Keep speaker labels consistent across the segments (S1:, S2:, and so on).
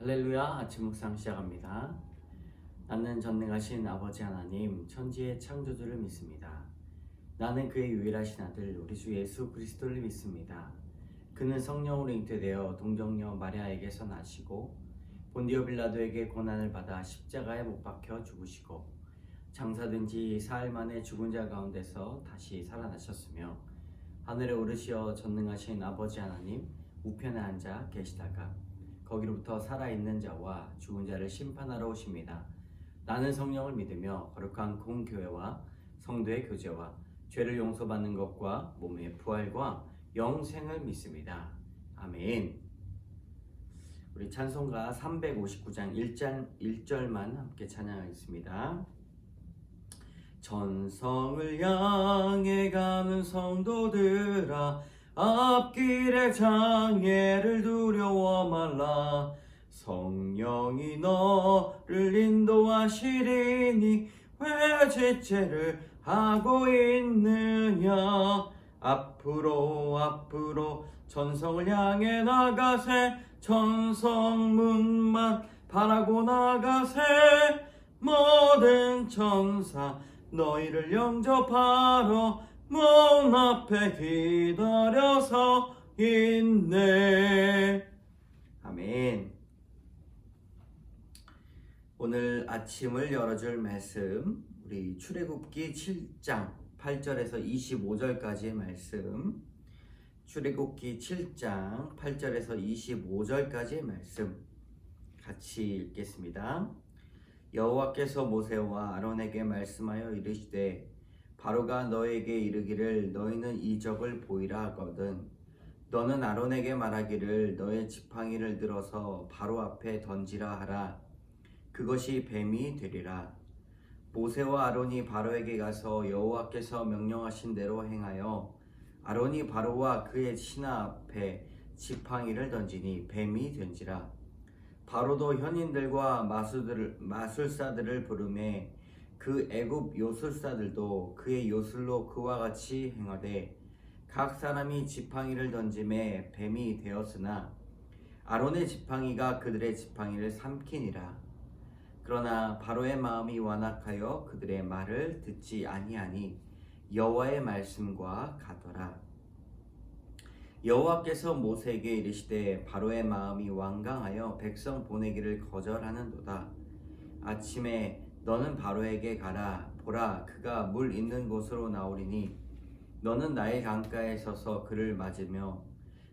S1: 할렐루야. 아침 묵상 시작합니다. 나는 전능하신 아버지 하나님 천지의 창조주를 믿습니다. 나는 그의 유일하신 아들 우리 주 예수 그리스도를 믿습니다. 그는 성령으로 잉태되어 동정녀 마리아에게서 나시고 본디오 빌라도에게 고난을 받아 십자가에 못 박혀 죽으시고 장사된 지 사흘 만에 죽은 자 가운데서 다시 살아나셨으며 하늘에 오르시어 전능하신 아버지 하나님 우편에 앉아 계시다가 거기로부터 살아있는 자와 죽은 자를 심판하러 오십니다. 나는 성령을 믿으며 거룩한 공교회와 성도의 교제와 죄를 용서받는 것과 몸의 부활과 영생을 믿습니다. 아멘. 우리 찬송가 359장 1절만 함께 찬양하겠습니다. 전성을 향해 가는 성도들아, 앞길의 장애를 두려워 말라. 성령이 너를 인도하시리니 왜 지체를 하고 있느냐. 앞으로 전성을 향해 나가세. 전성문만 바라고 나가세. 모든 천사 너희를 영접하러 문 앞에 기다려서 있네. 아멘. 오늘 아침을 열어줄 말씀, 우리 출애굽기 7장 8절에서 25절까지의 말씀, 출애굽기 7장 8절에서 25절까지의 말씀 같이 읽겠습니다. 여호와께서 모세와 아론에게 말씀하여 이르시되 바로가 너에게 이르기를 너희는 이적을 보이라 하거든 너는 아론에게 말하기를 너의 지팡이를 들어서 바로 앞에 던지라 하라. 그것이 뱀이 되리라. 모세와 아론이 바로에게 가서 여호와께서 명령하신 대로 행하여 아론이 바로와 그의 신하 앞에 지팡이를 던지니 뱀이 된지라. 바로도 현인들과 마술사들을 부르매 그 애굽 요술사들도 그의 요술로 그와 같이 행하되 각 사람이 지팡이를 던짐에 뱀이 되었으나 아론의 지팡이가 그들의 지팡이를 삼키니라. 그러나 바로의 마음이 완악하여 그들의 말을 듣지 아니하니 여호와의 말씀과 같더라. 여호와께서 모세에게 이르시되 바로의 마음이 완강하여 백성 보내기를 거절하는도다. 아침에 너는 바로에게 가라. 보라, 그가 물 있는 곳으로 나오리니 너는 나의 강가에 서서 그를 맞으며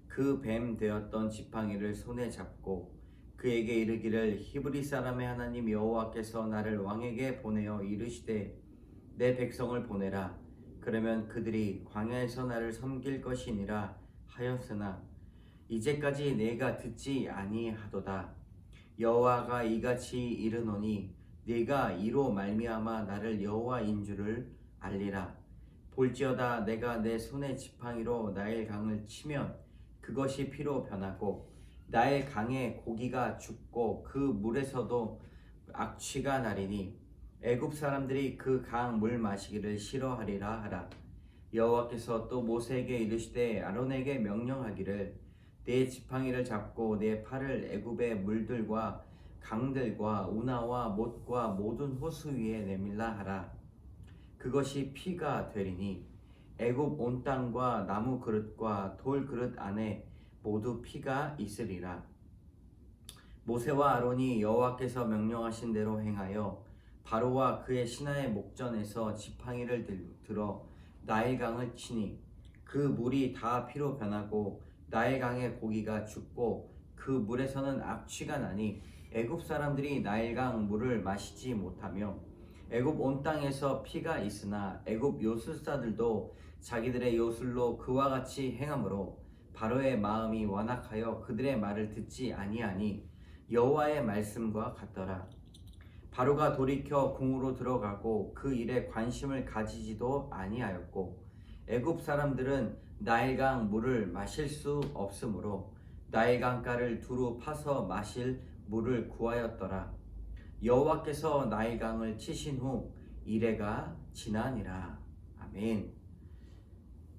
S1: 그 뱀 되었던 지팡이를 손에 잡고 그에게 이르기를 히브리 사람의 하나님 여호와께서 나를 왕에게 보내어 이르시되 내 백성을 보내라. 그러면 그들이 광야에서 나를 섬길 것이니라 하였으나 이제까지 내가 듣지 아니하도다. 여호와가 이같이 이르노니 네가 이로 말미암아 나를 여호와인 줄을 알리라. 볼지어다 내가 내 손의 지팡이로 나일 강을 치면 그것이 피로 변하고 나일 강에 고기가 죽고 그 물에서도 악취가 나리니 애굽 사람들이 그 강 물 마시기를 싫어하리라 하라. 여호와께서 또 모세에게 이르시되 아론에게 명령하기를 내 지팡이를 잡고 내 팔을 애굽의 물들과 강들과 운하와 못과 모든 호수 위에 내밀라 하라. 그것이 피가 되리니 애굽 온 땅과 나무 그릇과 돌 그릇 안에 모두 피가 있으리라. 모세와 아론이 여호와께서 명령하신 대로 행하여 바로와 그의 신하의 목전에서 지팡이를 들어 나일강을 치니 그 물이 다 피로 변하고 나일강의 고기가 죽고 그 물에서는 악취가 나니 애굽 사람들이 나일강 물을 마시지 못하며 애굽 온 땅에서 피가 있으나 애굽 요술사들도 자기들의 요술로 그와 같이 행하므로 바로의 마음이 완악하여 그들의 말을 듣지 아니하니 여호와의 말씀과 같더라. 바로가 돌이켜 궁으로 들어가고 그 일에 관심을 가지지도 아니하였고 애굽 사람들은 나일강 물을 마실 수 없으므로 나일강가를 두루 파서 마실 물을 구하였더라. 여호와께서 나일강을 치신 후 이레가 지나니라. 아멘.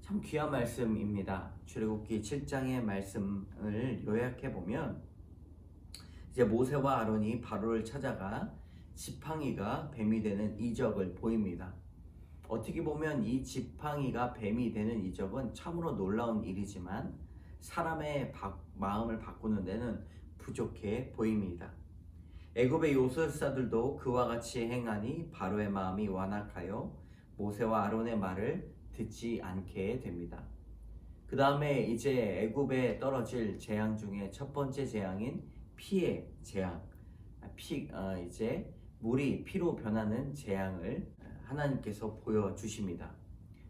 S1: 참 귀한 말씀입니다. 출애굽기 7장의 말씀을 요약해 보면 이제 모세와 아론이 바로를 찾아가 지팡이가 뱀이 되는 이적을 보입니다. 어떻게 보면 이 지팡이가 뱀이 되는 이적은 참으로 놀라운 일이지만 사람의 마음을 바꾸는 데는 부족해 보입니다. 애굽의 요술사들도 그와 같이 행하니 바로의 마음이 완악하여 모세와 아론의 말을 듣지 않게 됩니다. 그 다음에 이제 애굽에 떨어질 재앙 중에 첫 번째 재앙인 피의 재앙, 이제 물이 피로 변하는 재앙을 하나님께서 보여주십니다.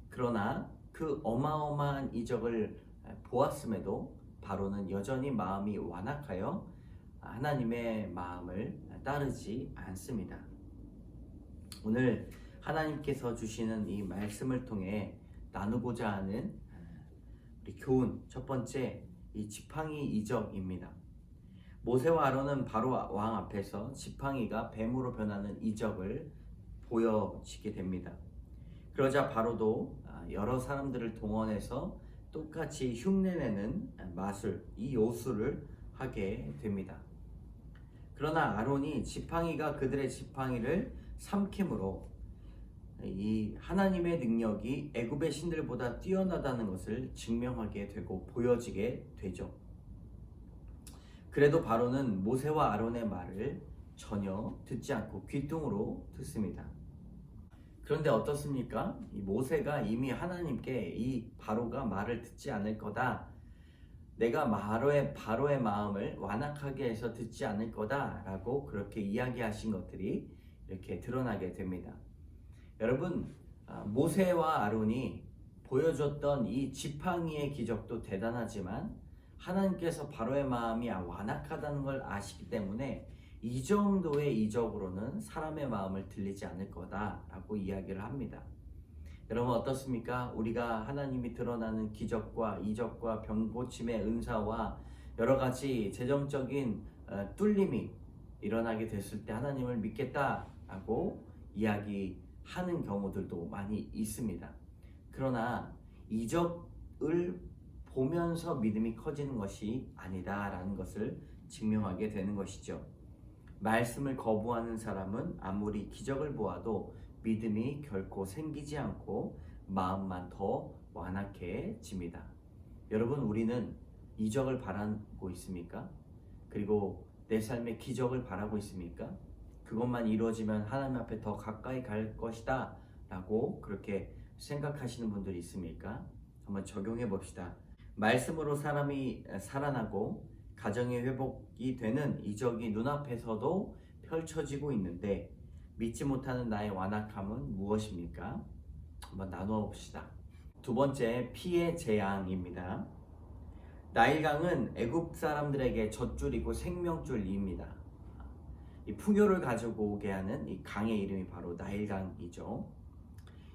S1: 그러나 그 어마어마한 이적을 보았음에도 바로는 여전히 마음이 완악하여 하나님의 마음을 따르지 않습니다. 오늘 하나님께서 주시는 이 말씀을 통해 나누고자 하는 우리 교훈 첫 번째, 이 지팡이 이적입니다. 모세와 아론은 바로 왕 앞에서 지팡이가 뱀으로 변하는 이적을 보여지게 됩니다. 그러자 바로도 여러 사람들을 동원해서 똑같이 흉내내는 마술, 이 요술을 하게 됩니다. 그러나 아론이 지팡이가 그들의 지팡이를 삼킴으로 이 하나님의 능력이 애굽의 신들보다 뛰어나다는 것을 증명하게 되고 보여지게 되죠. 그래도 바로는 모세와 아론의 말을 전혀 듣지 않고 귀뚱으로 듣습니다. 그런데 어떻습니까? 이 모세가 이미 하나님께 이 바로가 말을 듣지 않을 거다, 내가 바로의 마음을 완악하게 해서 듣지 않을 거다라고 그렇게 이야기하신 것들이 이렇게 드러나게 됩니다. 여러분, 모세와 아론이 보여줬던 이 지팡이의 기적도 대단하지만 하나님께서 바로의 마음이 완악하다는 걸 아시기 때문에 이 정도의 이적으로는 사람의 마음을 들리지 않을 거다라고 이야기를 합니다. 여러분 어떻습니까? 우리가 하나님이 드러나는 기적과 이적과 병고침의 은사와 여러 가지 재정적인 뚫림이 일어나게 됐을 때 하나님을 믿겠다라고 이야기하는 경우들도 많이 있습니다. 그러나 이적을 보면서 믿음이 커지는 것이 아니다라는 것을 증명하게 되는 것이죠. 말씀을 거부하는 사람은 아무리 기적을 보아도 믿음이 결코 생기지 않고 마음만 더 완악해집니다. 여러분, 우리는 이적을 바라고 있습니까? 그리고 내 삶의 기적을 바라고 있습니까? 그것만 이루어지면 하나님 앞에 더 가까이 갈 것이다 라고 그렇게 생각하시는 분들이 있습니까? 한번 적용해 봅시다. 말씀으로 사람이 살아나고 가정이 회복이 되는 이적이 눈앞에서도 펼쳐지고 있는데 믿지 못하는 나의 완악함은 무엇입니까? 한번 나누어 봅시다. 두 번째, 피의 재앙입니다. 나일강은 애굽 사람들에게 젖줄이고 생명줄입니다. 이 풍요를 가지고 오게 하는 이 강의 이름이 바로 나일강이죠.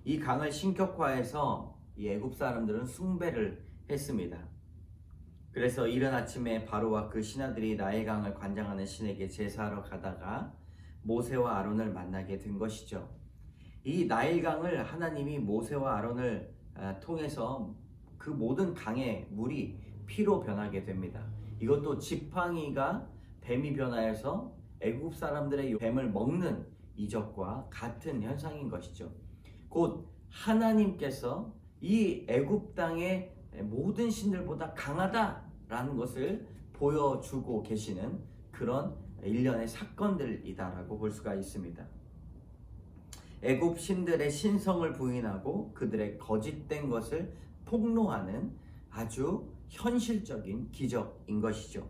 S1: 이 강을 신격화해서 이 애굽 사람들은 숭배를 했습니다. 그래서 이른 아침에 바로와 그 신하들이 나일강을 관장하는 신에게 제사하러 가다가 모세와 아론을 만나게 된 것이죠. 이 나일강을 하나님이 모세와 아론을 통해서 그 모든 강의 물이 피로 변하게 됩니다. 이것도 지팡이가 뱀이 변하여서 애굽 사람들의 뱀을 먹는 이적과 같은 현상인 것이죠. 곧 하나님께서 이 애굽 땅의 모든 신들보다 강하다라는 것을 보여주고 계시는 그런 일련의 사건들이다라고 볼 수가 있습니다. 애굽 신들의 신성을 부인하고 그들의 거짓된 것을 폭로하는 아주 현실적인 기적인 것이죠.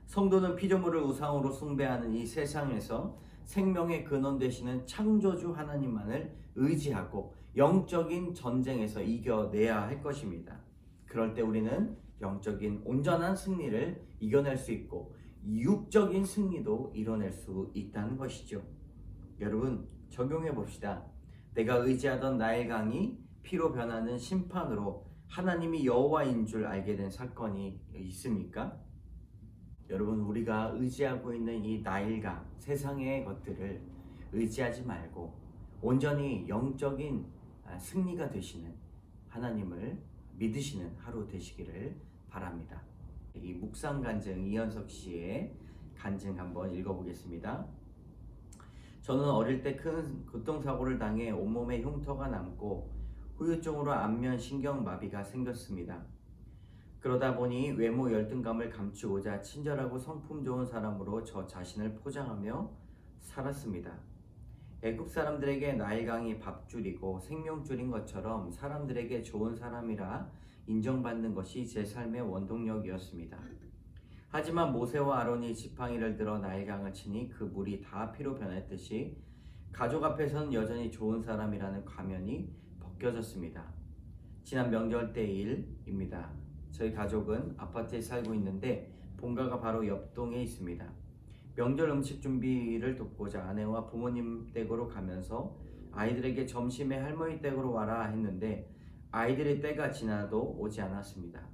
S1: 성도는 피조물을 우상으로 숭배하는 이 세상에서 생명의 근원 되시는 창조주 하나님만을 의지하고 영적인 전쟁에서 이겨내야 할 것입니다. 그럴 때 우리는 영적인 온전한 승리를 이겨낼 수 있고 육적인 승리도 이뤄낼 수 있다는 것이죠. 여러분 적용해 봅시다. 내가 의지하던 나일강이 피로 변하는 심판으로 하나님이 여호와인 줄 알게 된 사건이 있습니까? 여러분 우리가 의지하고 있는 이 나일강, 세상의 것들을 의지하지 말고 온전히 영적인 승리가 되시는 하나님을 믿으시는 하루 되시기를 바랍니다. 이 묵상간증 이현석 씨의 간증 한번 읽어보겠습니다. 저는 어릴 때 큰 교통사고를 당해 온몸에 흉터가 남고 후유증으로 안면 신경마비가 생겼습니다. 그러다 보니 외모 열등감을 감추고자 친절하고 성품 좋은 사람으로 저 자신을 포장하며 살았습니다. 애국 사람들에게 나일강이 밥줄이고 생명줄인 것처럼 사람들에게 좋은 사람이라 인정받는 것이 제 삶의 원동력이었습니다. 하지만 모세와 아론이 지팡이를 들어 나일강을 치니 그 물이 다 피로 변했듯이 가족 앞에서는 여전히 좋은 사람이라는 가면이 벗겨졌습니다. 지난 명절 때 일입니다. 저희 가족은 아파트에 살고 있는데 본가가 바로 옆동에 있습니다. 명절 음식 준비를 돕고자 아내와 부모님 댁으로 가면서 아이들에게 점심에 할머니 댁으로 와라 했는데 아이들의 때가 지나도 오지 않았습니다.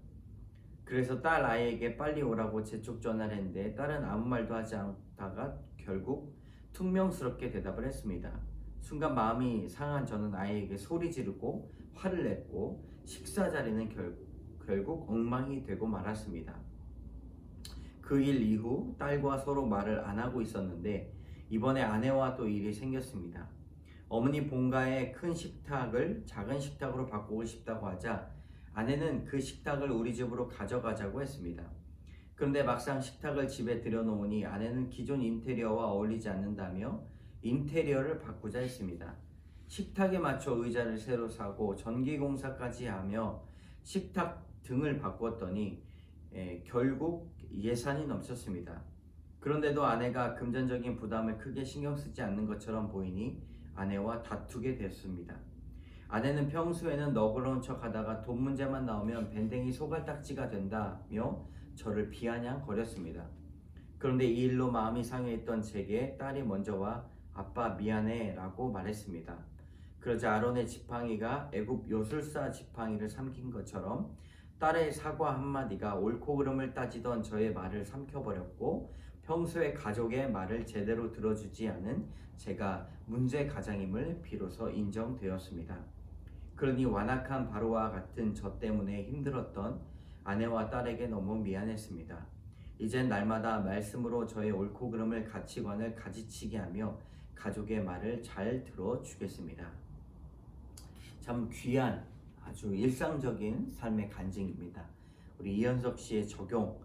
S1: 그래서 딸 아이에게 빨리 오라고 재촉 전화를 했는데 딸은 아무 말도 하지 않다가 결국 퉁명스럽게 대답을 했습니다. 순간 마음이 상한 저는 아이에게 소리 지르고 화를 냈고 식사 자리는 결국 엉망이 되고 말았습니다. 그 일 이후 딸과 서로 말을 안 하고 있었는데 이번에 아내와 또 일이 생겼습니다. 어머니 본가의 큰 식탁을 작은 식탁으로 바꾸고 싶다고 하자 아내는 그 식탁을 우리 집으로 가져가자고 했습니다. 그런데 막상 식탁을 집에 들여놓으니 아내는 기존 인테리어와 어울리지 않는다며 인테리어를 바꾸자 했습니다. 식탁에 맞춰 의자를 새로 사고 전기공사까지 하며 식탁 등을 바꿨더니 결국 예산이 넘쳤습니다. 그런데도 아내가 금전적인 부담을 크게 신경 쓰지 않는 것처럼 보이니 아내와 다투게 됐습니다. 아내는 평소에는 너그러운 척하다가 돈 문제만 나오면 밴댕이 소갈딱지가 된다며 저를 비아냥거렸습니다. 그런데 이 일로 마음이 상해했던 제게 딸이 먼저 와 아빠 미안해 라고 말했습니다. 그러자 아론의 지팡이가 애굽 요술사 지팡이를 삼킨 것처럼 딸의 사과 한마디가 옳고 그름을 따지던 저의 말을 삼켜버렸고 평소에 가족의 말을 제대로 들어주지 않은 제가 문제 가장임을 비로소 인정되었습니다. 그러니 완악한 바로와 같은 저 때문에 힘들었던 아내와 딸에게 너무 미안했습니다. 이젠 날마다 말씀으로 저의 옳고 그름을 가치관을 가지치게 하며 가족의 말을 잘 들어주겠습니다. 참 귀한 아주 일상적인 삶의 간증입니다. 우리 이현석 씨의 적용.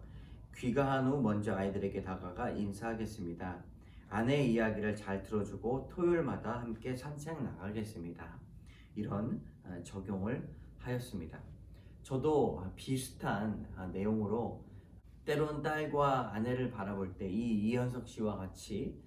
S1: 귀가한 후 먼저 아이들에게 다가가 인사하겠습니다. 아내의 이야기를 잘 들어주고 토요일마다 함께 산책 나가겠습니다. 이런 적용을 하였습니다. 저도 비슷한 내용으로 때론 딸과 아내를 바라볼 때 이 이현석 씨와 같이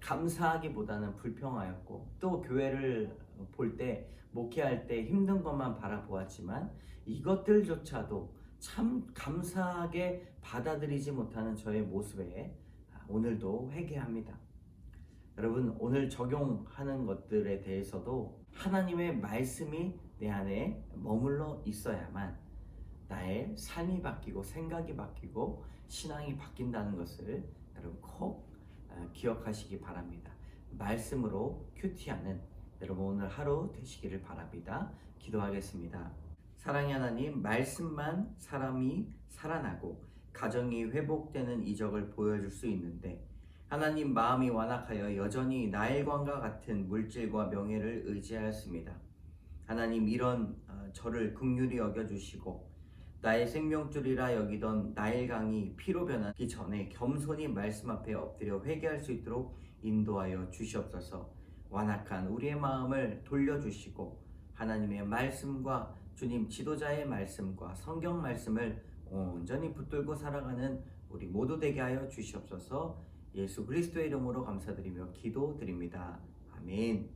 S1: 감사하기보다는 불평하였고 또 교회를 볼 때 목회할 때 힘든 것만 바라보았지만 이것들조차도 참 감사하게 받아들이지 못하는 저의 모습에 오늘도 회개합니다. 여러분 오늘 적용하는 것들에 대해서도 하나님의 말씀이 내 안에 머물러 있어야만 나의 삶이 바뀌고 생각이 바뀌고 신앙이 바뀐다는 것을 여러분 꼭 기억하시기 바랍니다. 말씀으로 큐티하는 여러분 오늘 하루 되시기를 바랍니다. 기도하겠습니다. 사랑의 하나님, 말씀만 사람이 살아나고 가정이 회복되는 이적을 보여줄 수 있는데 하나님 마음이 완악하여 여전히 나일강과 같은 물질과 명예를 의지하였습니다. 하나님 이런 저를 긍휼히 여겨주시고 나의 생명줄이라 여기던 나일강이 피로 변하기 전에 겸손히 말씀 앞에 엎드려 회개할 수 있도록 인도하여 주시옵소서. 완악한 우리의 마음을 돌려주시고 하나님의 말씀과 주님 지도자의 말씀과 성경 말씀을 온전히 붙들고 살아가는 우리 모두 되게 하여 주시옵소서. 예수 그리스도의 이름으로 감사드리며 기도드립니다. 아멘.